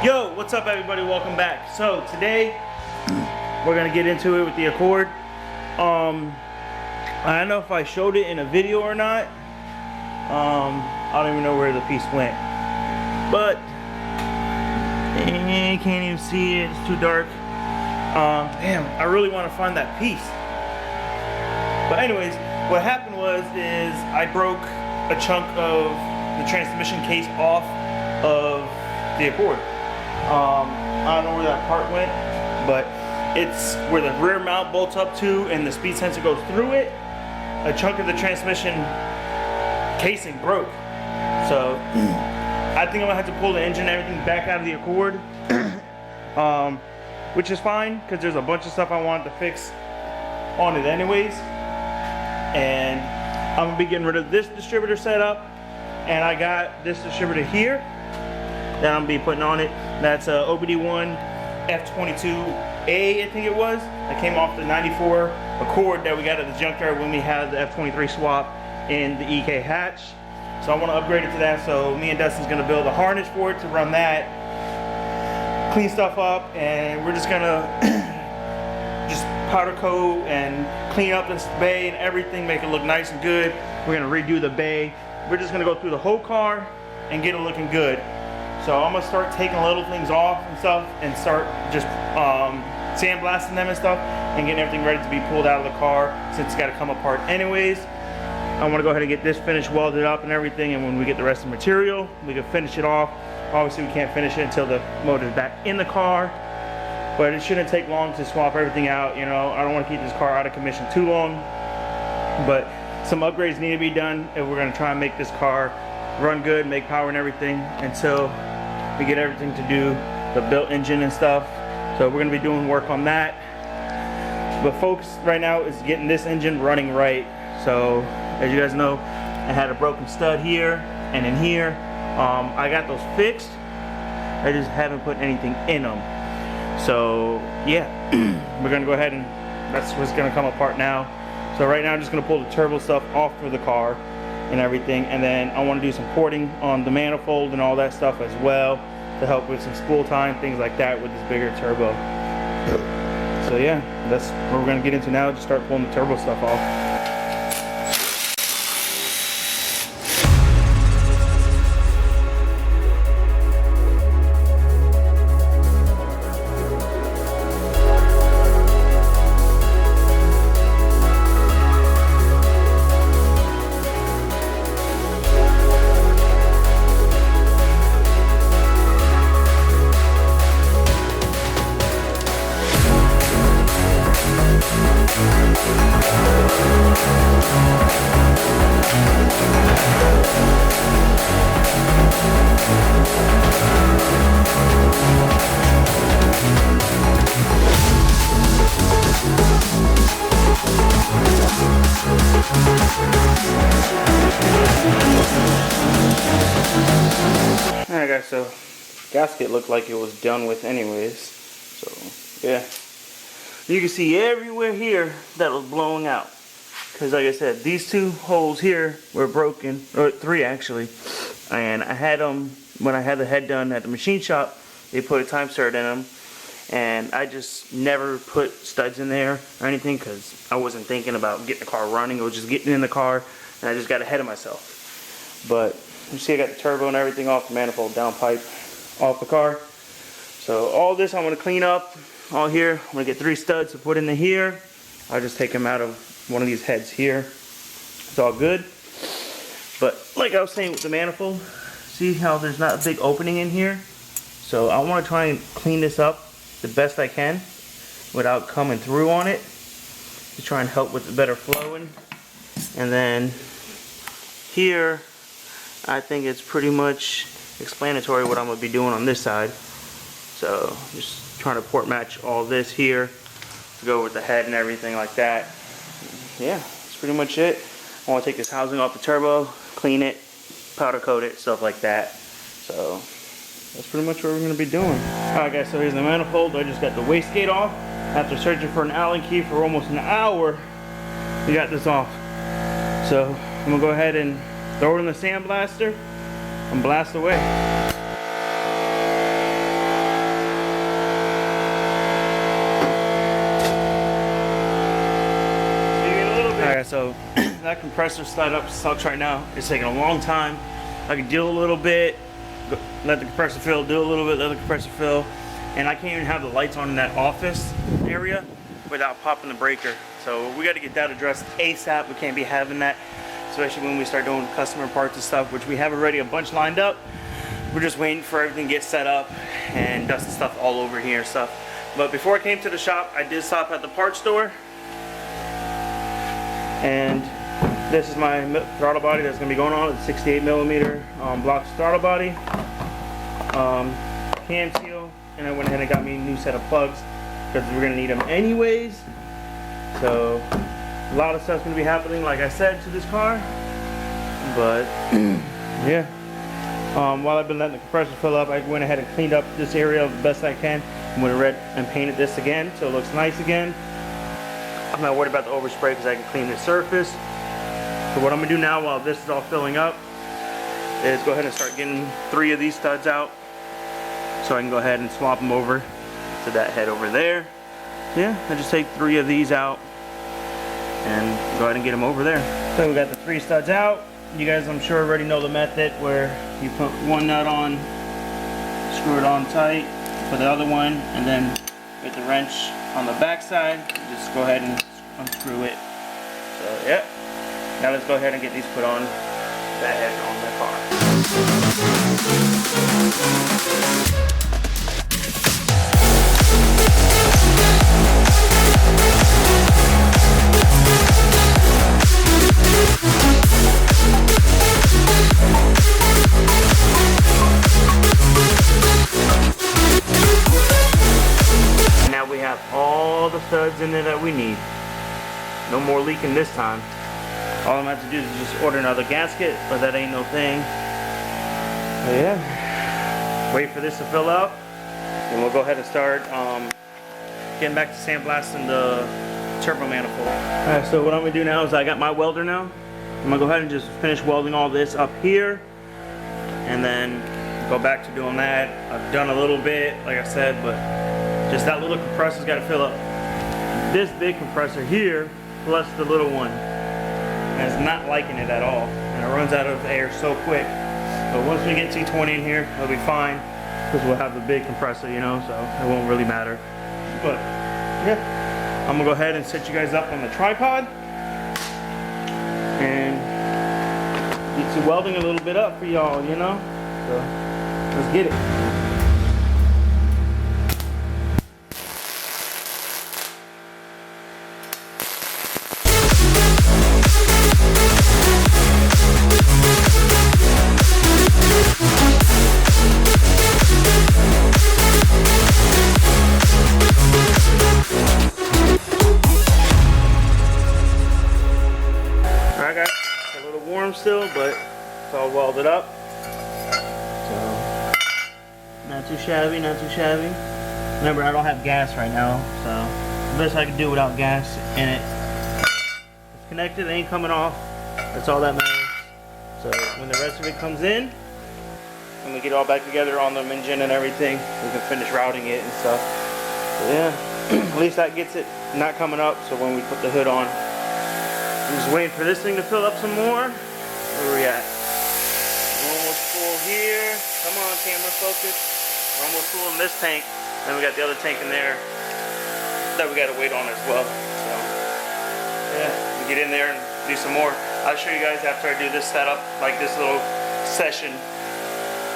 Yo, what's up everybody? Welcome back. So today we're gonna get into it with the Accord. I don't know if I showed it in a video or not. I don't even know where the piece went, but you can't even see it. It's too dark. Damn, I really want to find that piece. But anyways, what happened was I broke a chunk of the transmission case off of the Accord. I don't know where that part went, but it's where the rear mount bolts up to and the speed sensor goes through it. A chunk of the transmission casing broke. So I think I'm gonna have to pull the engine and everything back out of the Accord, which is fine because there's a bunch of stuff I wanted to fix on it anyways. And I'm gonna be getting rid of this distributor setup, and I got this distributor here that I'm gonna be putting on it. That's a OBD1 F23, I think it was. That came off the 94 Accord that we got at the junkyard when we had the F23 swap in the EK hatch. So I want to upgrade it to that. So me and Dustin's gonna build a harness for it to run that, clean stuff up, and we're just gonna just powder coat and clean up this bay and everything, make it look nice and good. We're gonna redo the bay. We're just gonna go through the whole car and get it looking good. So I'm gonna start taking little things off and stuff and start just sandblasting them and stuff and getting everything ready to be pulled out of the car since it's gotta come apart anyways. I wanna go ahead and get this finished, welded up and everything, and when we get the rest of the material, we can finish it off. Obviously we can't finish it until the motor's back in the car, but it shouldn't take long to swap everything out, you know. I don't wanna keep this car out of commission too long, but some upgrades need to be done if we're gonna try and make this car run good, make power and everything until we get everything to do the built engine and stuff. So we're gonna be doing work on that. But focus right now is getting this engine running right. So as you guys know, I had a broken stud here and in here. I got those fixed. I just haven't put anything in them. So yeah, we're gonna go ahead and that's what's gonna come apart now. So right now I'm just gonna pull the turbo stuff off of the car and everything, and then I want to do some porting on the manifold and all that stuff as well to help with some spool time, things like that with this bigger turbo. So yeah, that's what we're going to get into now, just start pulling the turbo stuff off. Alright guys, so gasket looked like it was done with anyways, so yeah. You can see everywhere here that was blowing out, because like I said, these two holes here were broken, or three actually, and I had them, when I had the head done at the machine shop, they put a time cert in them, and I just never put studs in there or anything because I wasn't thinking about getting the car running or just getting in the car, and I just got ahead of myself. But you see I got the turbo and everything off the manifold downpipe off the car. So all this I'm going to clean up all here. I'm going to get 3 studs to put into here. I'll just take them out of one of these heads here. It's all good. But like I was saying with the manifold, see how there's not a big opening in here? So I want to try and clean this up the best I can without coming through on it to try and help with the better flowing. And then here I think it's pretty much explanatory what I'm going to be doing on this side. So just trying to port match all this here to go with the head and everything like that. Yeah, that's pretty much it. I want to take this housing off the turbo, clean it, powder coat it, stuff like that. So that's pretty much what we're going to be doing. Alright guys, so here's the manifold. I just got the wastegate off. After searching for an Allen key for almost an hour, we got this off. So I'm going to go ahead and throw it in the sandblaster and blast away. that compressor setup sucks right now. It's taking a long time. I can do a little bit, let the compressor fill, do a little bit, let the compressor fill, and I can't even have the lights on in that office area without popping the breaker. So we got to get that addressed ASAP. We can't be having that, especially when we start doing customer parts and stuff, which we have already a bunch lined up. We're just waiting for everything to get set up and dusting stuff all over here and stuff. But before I came to the shop, I did stop at the parts store. And this is my throttle body that's going to be going on. It's 68 millimeter block throttle body. Cam seal. And I went ahead and got me a new set of plugs because we're going to need them anyways. So a lot of stuff's going to be happening, like I said, to this car. But yeah. While I've been letting the compressor fill up, I went ahead and cleaned up this area the best I can. I'm going to red and painted this again so it looks nice again. I'm not worried about the overspray because I can clean the surface. So what I'm going to do now while this is all filling up is go ahead and start getting 3 of these studs out so I can go ahead and swap them over to that head over there. Yeah, I just take 3 of these out and go ahead and get them over there. So we got the 3 studs out. You guys, I'm sure, already know the method where you put one nut on, screw it on tight, put the other one, and then with the wrench on the back side, just go ahead and unscrew it. So, yeah. Now let's go ahead and get these put on that head on the car. Now we have all the studs in there that we need. No more leaking this time. All I'm gonna have to do is just order another gasket, but that ain't no thing. But yeah, wait for this to fill up, and we'll go ahead and start getting back to sandblasting the turbo manifold. Alright, so what I'm gonna do now is I got my welder now. I'm gonna go ahead and just finish welding all this up here, and then go back to doing that. I've done a little bit, like I said, but just that little compressor's got to fill up this big compressor here, plus the little one. And it's not liking it at all. And it runs out of air so quick. But once we get T20 in here, it'll be fine. Because we'll have the big compressor, you know, so it won't really matter. But, yeah. I'm going to go ahead and set you guys up on the tripod. And get some welding a little bit up for y'all, you know. So, let's get it. Still, but it's all welded up, so not too shabby, not too shabby. Remember, I don't have gas right now, so the best I can do without gas in it. It's connected, it ain't coming off. That's all that matters. So when the rest of it comes in, when we get it all back together on the engine and everything, we can finish routing it and stuff. So yeah, at least that gets it not coming up. So when we put the hood on, I'm just waiting for this thing to fill up some more. Where are we at? We're almost full here. Come on, camera, focus. We're almost full in this tank. Then we got the other tank in there that we got to wait on as well. So, yeah, we get in there and do some more. I'll show you guys after I do this setup, like this little session,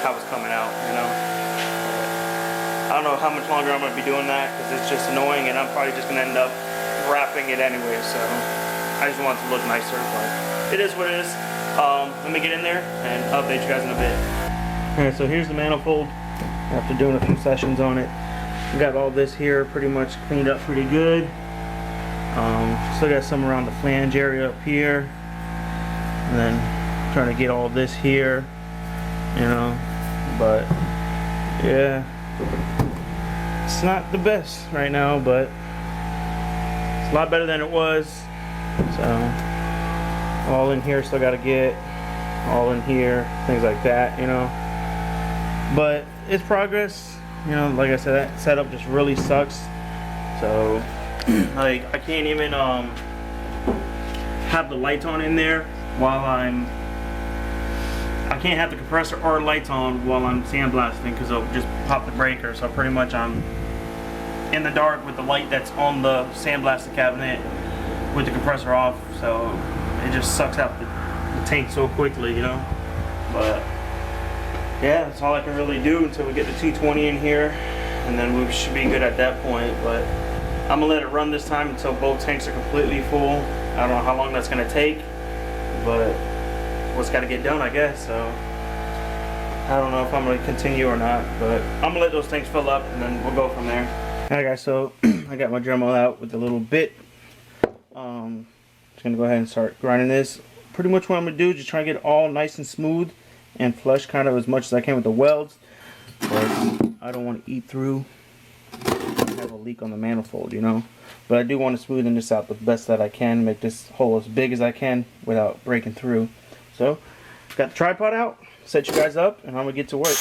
how it's coming out, you know. I don't know how much longer I'm going to be doing that because it's just annoying, and I'm probably just going to end up wrapping it anyway. So, I just want it to look nicer, but it is what it is. Let me get in there and update you guys in a bit. Alright, so here's the manifold after doing a few sessions on it. We got all this here pretty much cleaned up pretty good. Still got some around the flange area up here. And then trying to get all this here, you know. But yeah, it's not the best right now, but it's a lot better than it was. So all in here still got to get, all in here, things like that, you know. But it's progress, you know. Like I said, that setup just really sucks. So like I can't even have the lights on in there while I can't have the compressor or lights on while I'm sandblasting because it'll just pop the breaker. So pretty much I'm in the dark with the light that's on the sandblasting cabinet with the compressor off. So it just sucks out the tank so quickly, you know. But yeah, that's all I can really do until we get the 220 in here, and then we should be good at that point. But I'm gonna let it run this time until both tanks are completely full. I don't know how long that's gonna take, but what's got to get done, I guess. So I don't know if I'm gonna continue or not, but I'm gonna let those tanks fill up and then we'll go from there. Alright guys, so I got my Dremel out with the little bit. Just gonna go ahead and start grinding this. Pretty much what I'm gonna do is just try to get it all nice and smooth and flush kind of as much as I can with the welds, but I don't want to eat through and have a leak on the manifold, you know. But I do want to smoothen this out the best that I can, make this hole as big as I can without breaking through. So got the tripod out, set you guys up, and I'm gonna get to work.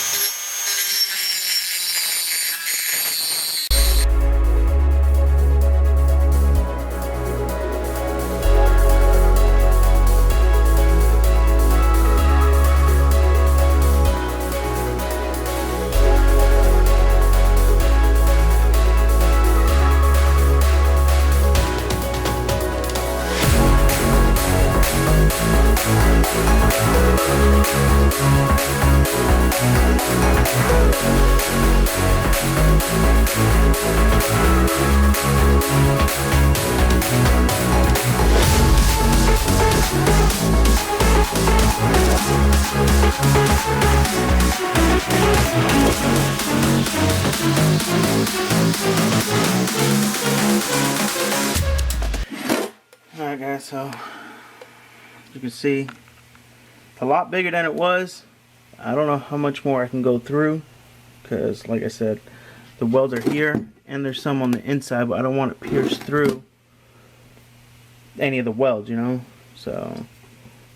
Alright guys, so as you can see, it's a lot bigger than it was. I don't know how much more I can go through because, like I said, the welds are here and there's some on the inside, but I don't want it pierced through any of the welds, you know. So,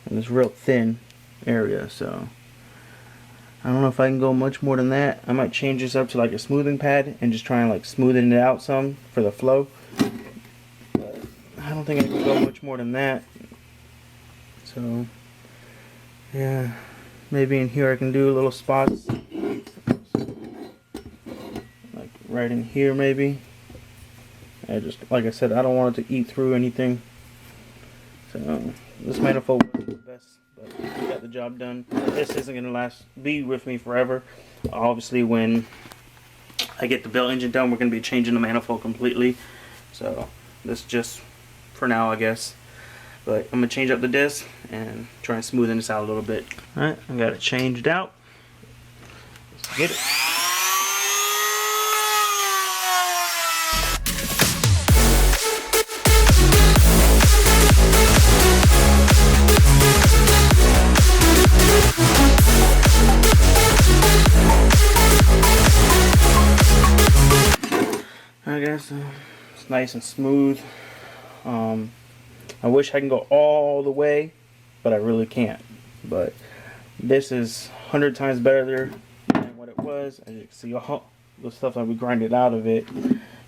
and it's real thin area, so I don't know if I can go much more than that. I might change this up to like a smoothing pad and just try and like smoothen it out some for the flow. But I don't think I can go much more than that. So yeah, maybe in here I can do little spots, like right in here maybe. I just, like I said, I don't want it to eat through anything. So this manifold wasn't the best, but we got the job done. This isn't gonna be with me forever. Obviously, when I get the build engine done, we're gonna be changing the manifold completely. So this just for now, I guess. But I'm gonna change up the disc and try and smoothen this out a little bit. All right, I got it changed out. Let's get it. Alright guys, so it's nice and smooth. I wish I can go all the way, but I really can't. But this is 100 times better than what it was. As you can see, all the stuff that we grinded out of it.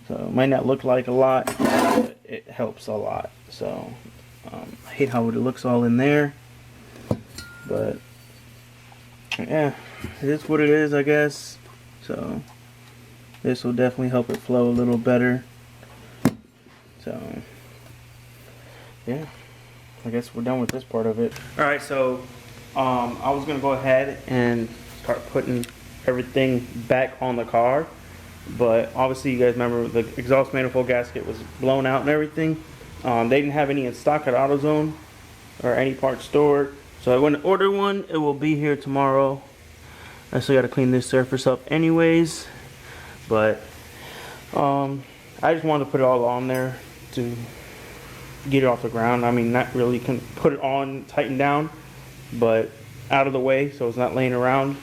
So it might not look like a lot, but it helps a lot. So I hate how it looks all in there. But yeah, it is what it is, I guess. So this will definitely help it flow a little better. So yeah, I guess we're done with this part of it. Alright, so I was gonna go ahead and start putting everything back on the car, but obviously you guys remember the exhaust manifold gasket was blown out and everything. They didn't have any in stock at AutoZone or any parts stored, so I went to order one. It will be here tomorrow. I still gotta clean this surface up anyways, but I just wanted to put it all on there to get it off the ground. I mean, not really can put it on, tighten down, but out of the way so it's not laying around.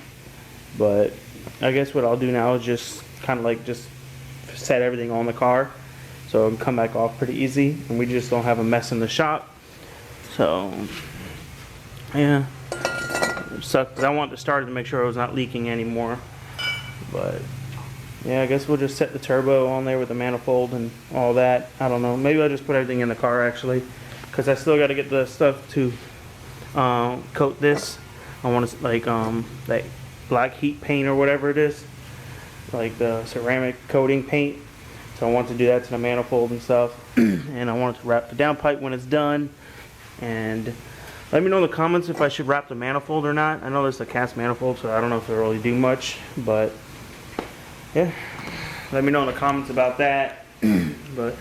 But I guess what I'll do now is just kind of like just set everything on the car so it can come back off pretty easy and we just don't have a mess in the shop. So yeah, it sucks because I wanted to start it to make sure it was not leaking anymore. But yeah, I guess we'll just set the turbo on there with the manifold and all that. I don't know. Maybe I'll just put everything in the car actually, because I still got to get the stuff to coat this. I want to like that black heat paint or whatever it is, like the ceramic coating paint. So I want to do that to the manifold and stuff. And I wanted to wrap the downpipe when it's done. And let me know in the comments if I should wrap the manifold or not. I know there's a cast manifold, so I don't know if it'll really do much, but yeah, let me know in the comments about that. But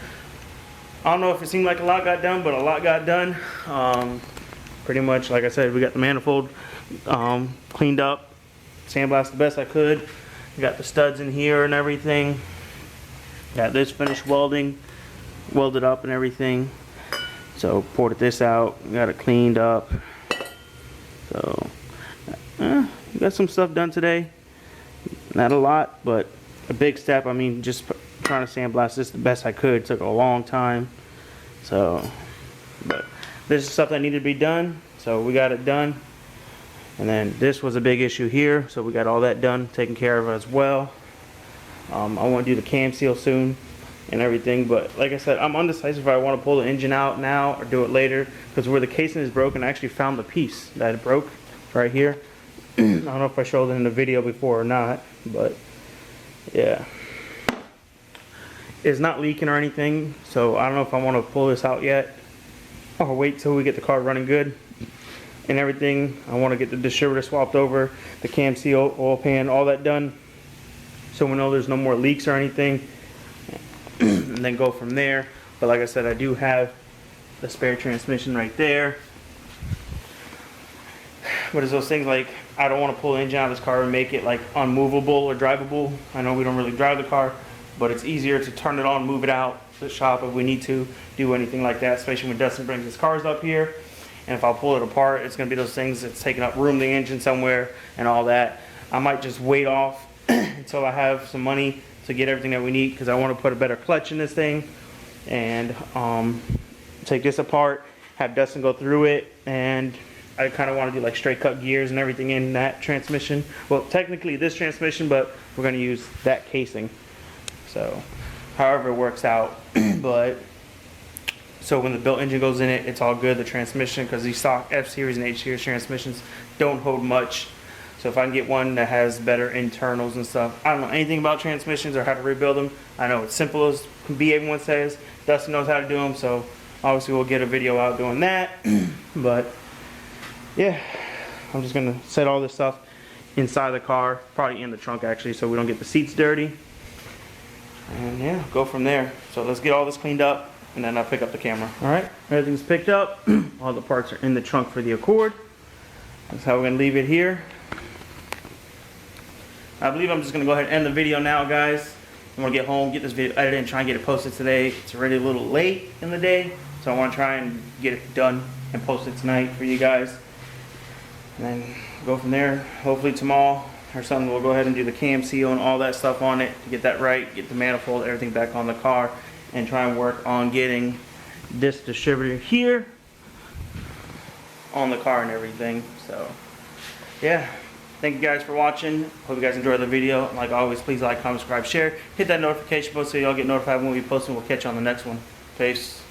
I don't know if it seemed like a lot got done, but a lot got done. Pretty much, like I said, we got the manifold cleaned up, sandblasted the best I could. We got the studs in here and everything. Got this finished welded up and everything. So ported this out, got it cleaned up. So we got some stuff done today. Not a lot, but a big step. I mean, just trying to sandblast this the best I could. It took a long time. So, but this is stuff that needed to be done. So we got it done. And then this was a big issue here. So we got all that done, taken care of as well. I want to do the cam seal soon and everything, but like I said, I'm undecisive if I want to pull the engine out now or do it later, because where the casing is broken, I actually found the piece that it broke right here. I don't know if I showed it in the video before or not, but yeah, it's not leaking or anything, so I don't know if I want to pull this out yet or wait till we get the car running good and everything. I want to get the distributor swapped over, the cam seal, oil pan, all that done, so we know there's no more leaks or anything, and then go from there. But like I said, I do have the spare transmission right there. But it's those things like, I don't want to pull the engine out of this car and make it like unmovable or drivable. I know we don't really drive the car, but it's easier to turn it on, move it out to the shop if we need to do anything like that, especially when Dustin brings his cars up here. And if I pull it apart, it's going to be those things that's taking up room in the engine somewhere and all that. I might just wait off until I have some money to get everything that we need, because I want to put a better clutch in this thing and take this apart, have Dustin go through it, and I kind of want to do like straight cut gears and everything in that transmission. Well, technically this transmission, but we're going to use that casing. So however it works out. But so when the built engine goes in it, it's all good. The transmission, because these stock F series and H series transmissions don't hold much. So if I can get one that has better internals and stuff. I don't know anything about transmissions or how to rebuild them. I know it's simple as can be, everyone says. Dustin knows how to do them, so obviously we'll get a video out doing that. But yeah, I'm just gonna set all this stuff inside the car, probably in the trunk actually, so we don't get the seats dirty. And yeah, go from there. So let's get all this cleaned up, and then I'll pick up the camera. All right, everything's picked up. All the parts are in the trunk for the Accord. That's how we're gonna leave it here. I believe I'm just going to go ahead and end the video now, guys. I'm going to get home, get this video edited, and try and get it posted today. It's already a little late in the day, so I want to try and get it done and post it tonight for you guys. And then go from there. Hopefully tomorrow or something, we'll go ahead and do the cam seal and all that stuff on it to get that right, get the manifold, everything back on the car, and try and work on getting this distributor here on the car and everything. So, yeah. Thank you guys for watching. Hope you guys enjoyed the video. Like always, please like, comment, subscribe, share. Hit that notification bell so y'all get notified when we post, and we'll catch you on the next one. Peace.